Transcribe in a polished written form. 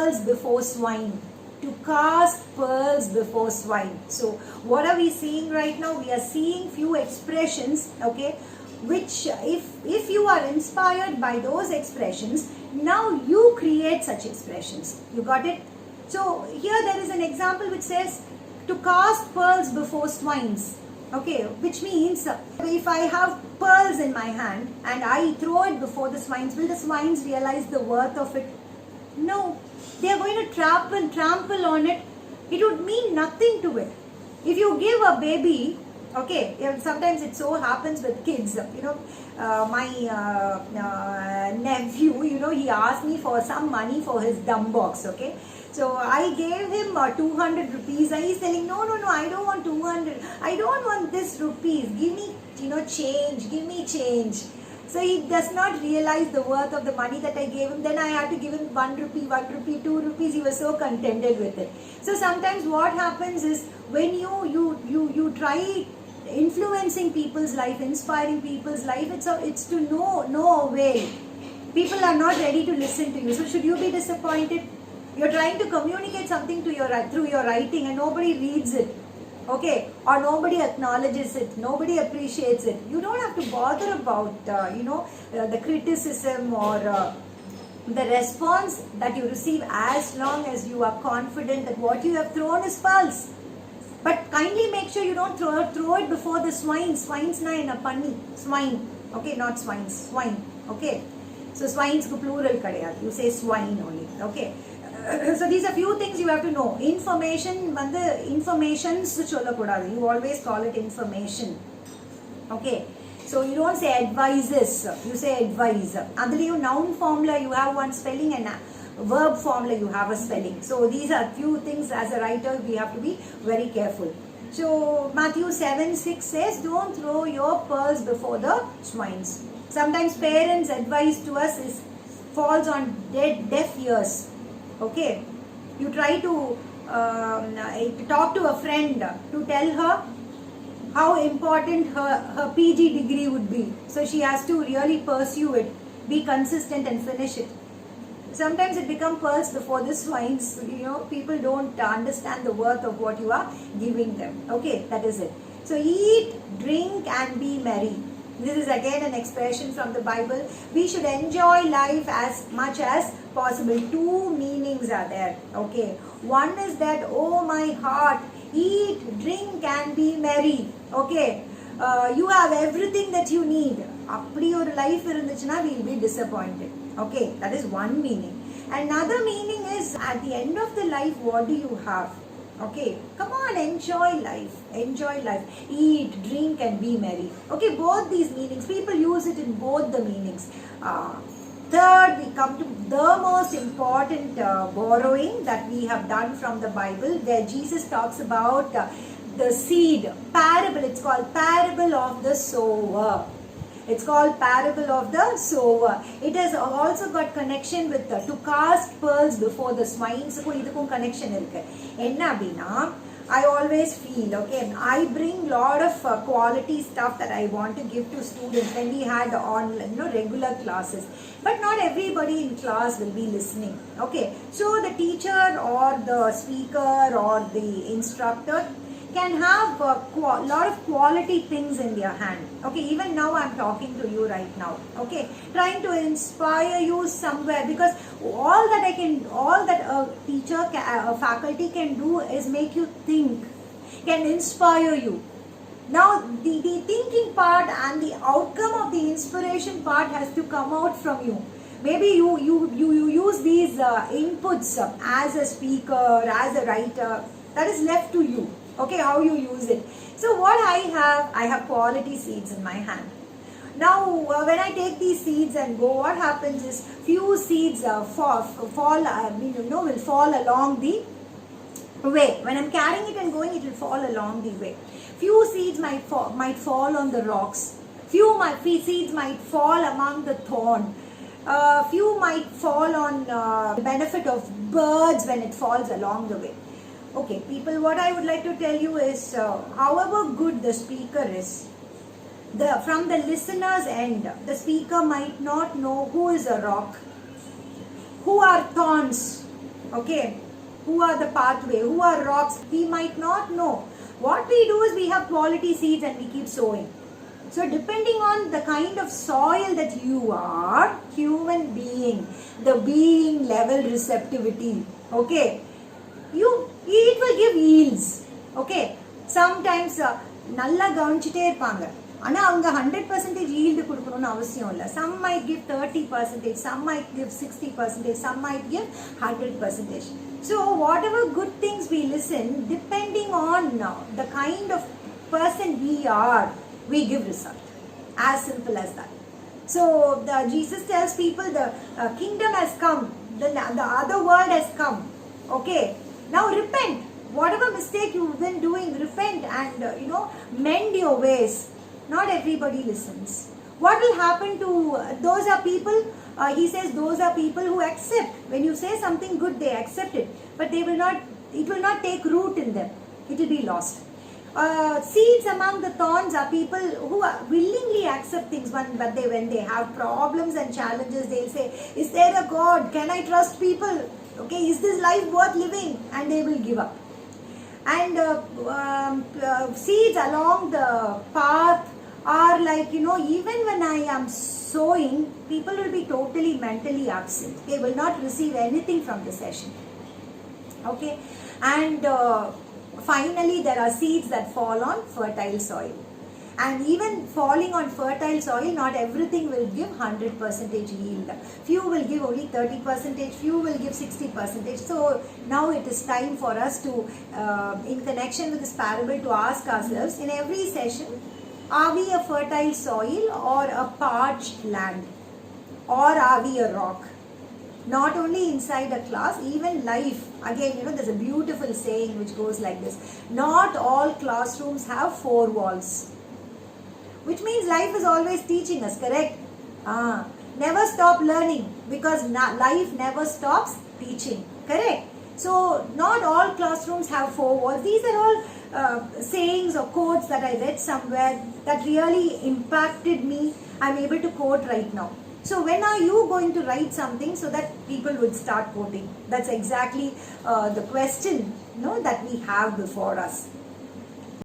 pearls before swine. To cast pearls before swine. So what are we seeing right now? We are seeing few expressions, okay, which if you are inspired by those expressions, now you create such expressions. You got it? So here there is an example which says to cast pearls before swines. Okay, which means if I have pearls in my hand and I throw it before the swines, will the swines realize the worth of it? No, they are going to trample on it. It would mean nothing to it. If you give a baby, okay, sometimes it so happens with kids, my nephew, he asked me for some money for his dumb box, okay. So I gave him 200 rupees and he's telling, no, I don't want 200. I don't want this rupees. Give me, change. Give me change. So he does not realize the worth of the money that I gave him. Then I had to give him 1 rupee, 2 rupees. He was so contented with it. So sometimes what happens is when you try influencing people's life, inspiring people's life, it's to no avail. People are not ready to listen to you. So should you be disappointed? You're trying to communicate something to through your writing and nobody reads it. Okay, or nobody acknowledges it, nobody appreciates it. You don't have to bother about the criticism or the response that you receive, as long as you are confident that what you have thrown is false. But kindly make sure you don't throw it before the swine. Swines na in a panni. Swine. Okay, not swines. Swine. Okay. So swines ko plural kadayadu. You say swine only. Okay. So these are few things you have to know. Informations sollakudadu. You always call it information. Okay. So you don't say advises. You say advise. Adliyu noun formula you have one spelling and verb formula you have a spelling. So these are few things as a writer we have to be very careful. So Matthew 7:6 says, don't throw your pearls before the swines. Sometimes parents' advice to us falls on deaf ears. Okay, you try to talk to a friend to tell her how important her PG degree would be. So she has to really pursue it, be consistent and finish it. Sometimes it becomes pearls before the swines. People don't understand the worth of what you are giving them. Okay, that is it. So eat, drink and be merry. This is again an expression from the Bible. We should enjoy life as much as possible. Two meanings are there. Okay. One is that, oh my heart, eat, drink and be merry. Okay. You have everything that you need. Appadi or life irunduchuna, we will be disappointed. Okay. That is one meaning. Another meaning is, at the end of the life, what do you have? Okay, come on, enjoy life, eat, drink and be merry. Okay, both these meanings, people use it in both the meanings. Third, we come to the most important borrowing that we have done from the Bible, where Jesus talks about the seed, parable. It's called parable of the sower. It's called parable of the sower. It has also got connection with to cast pearls before the swines. Idukkum connection irukku. Enna abina, I always feel, okay, I bring lot of quality stuff that I want to give to students when we had regular classes. But not everybody in class will be listening. Okay, so the teacher or the speaker or the instructor can have a lot of quality things in their hand. Okay, even now I'm talking to you right now. Okay, trying to inspire you somewhere, because all that a teacher, a faculty can do is make you think, can inspire you. Now the thinking part and the outcome of the inspiration part has to come out from you. Maybe you use these inputs as a speaker, as a writer. That is left to you. Okay, how you use it. So what I have quality seeds in my hand. Now when I take these seeds and go, what happens is few seeds will fall along the way. When I'm carrying it and going, it will fall along the way. Few seeds might fall on the rocks. Few seeds might fall among the thorn. Few might fall on the benefit of birds when it falls along the way. Okay, people, what I would like to tell you is, however good the speaker is, from the listener's end, the speaker might not know who is a rock, who are thorns, Okay, who are the pathway, who are rocks, we might not know. What we do is we have quality seeds and we keep sowing. So depending on the kind of soil that you are, human being, the being level receptivity, okay, it will give yields. Okay, sometimes நல்லா கவனிச்சுட்டே இருப்பாங்க, ஆனா அவங்க 100% yield கொடுக்கணும்னு அவசியம் இல்லை. Some might give 30%, some might give 60%, some might give 100%. So whatever good things we listen, depending on the kind of person we are, we give result. As simple as that. So Jesus tells people the kingdom has come, the other world has come. Okay, now repent. Whatever mistake you've been doing, repent and mend your ways. Not everybody listens. What will happen to those are people, he says those are people who accept. When you say something good, they accept it, but it will not take root in them. It will be lost. Seeds among the thorns are people who willingly accept things, but when they have problems and challenges, they'll say, is there a God? Can I trust people? Okay, is this life worth living? And they will give up. And seeds along the path are like, even when I am sowing, people will be totally mentally absent. They will not receive anything from the session. Okay, and finally there are seeds that fall on fertile soil. And even falling on fertile soil, not everything will give 100% yield. Few will give only 30%, few will give 60%. So now it is time for us to, in connection with this parable, to ask ourselves in every session, are we a fertile soil or a parched land? Or are we a rock? Not only inside a class, even life. Again, there's a beautiful saying which goes like this: not all classrooms have 4 walls. Which means life is always teaching us, correct? Never stop learning, because life never stops teaching, correct? So not all classrooms have 4 walls. These are all sayings or quotes that I read somewhere that really impacted me. I'm able to quote right now. So when are you going to write something so that people would start quoting? That's exactly the question that we have before us.